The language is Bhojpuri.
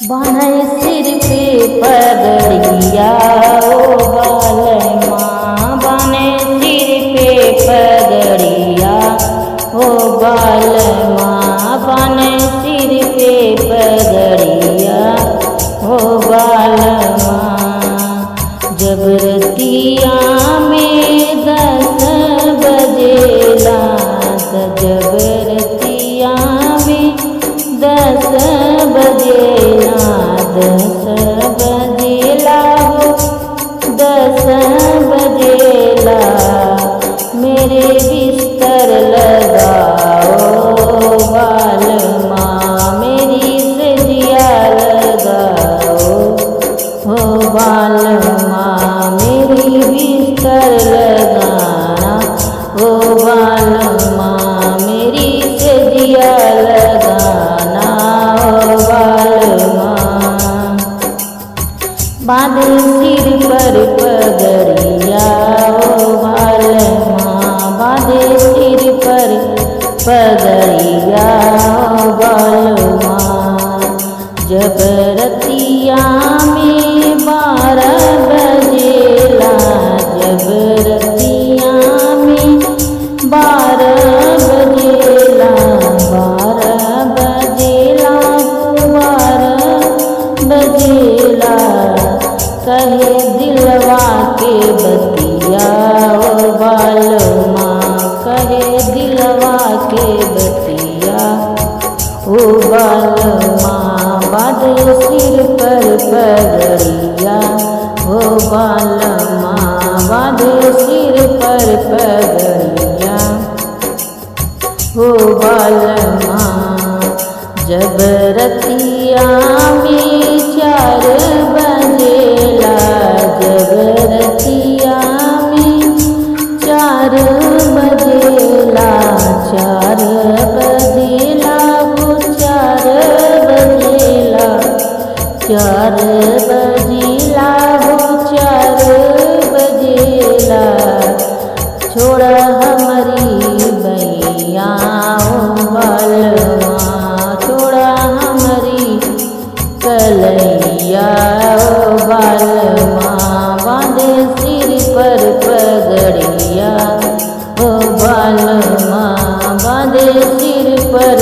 बांधे सिर पे पगड़िया ओ बालमा, बांधे सिर पे पगड़िया ओ बालमा, बांधे सिर पे पगड़िया ओ बालमा। जब रतिया में 10 बजेला, जब रतिया में 10 बजेला, 10 बजेला हो 10 बजेला, मेरे बिस्तर लगाओ बालमा, मेरी सजिया लगाओ हो बालमा, मेरी बिस्तर लगाना हो बालमा, मेरी सजिया लगाना हो बालमा। बांधे सिर पर पगड़िया ओ बालमा, बांधे सिर पर पगड़िया ओ बालमा। जब रतिया में 12 बजेला, जब रतिया में 12 बजेला, 12 बजेला 12 बजेला, कहे दिलवा के बतिया ओ बालमा, कहे दिलवा के बतिया ओ बालमा। बांधे सिर पर पगड़िया ओ बालमा, बांधे सिर पर पगड़िया ओ बालमा। जब रतिया में 4 बजेला, जब रतिया में 4 बजेला, 4 बजेला वो 4 बजेला, 4 बजेला वो 4 बजेला, छोड़ा हमारी बैया ओ बालमा, छोड़ा हमारी कलैया ओ बालमा। बांधे सिर पर पगड़िया ओ बालमा, बांधे सिर पर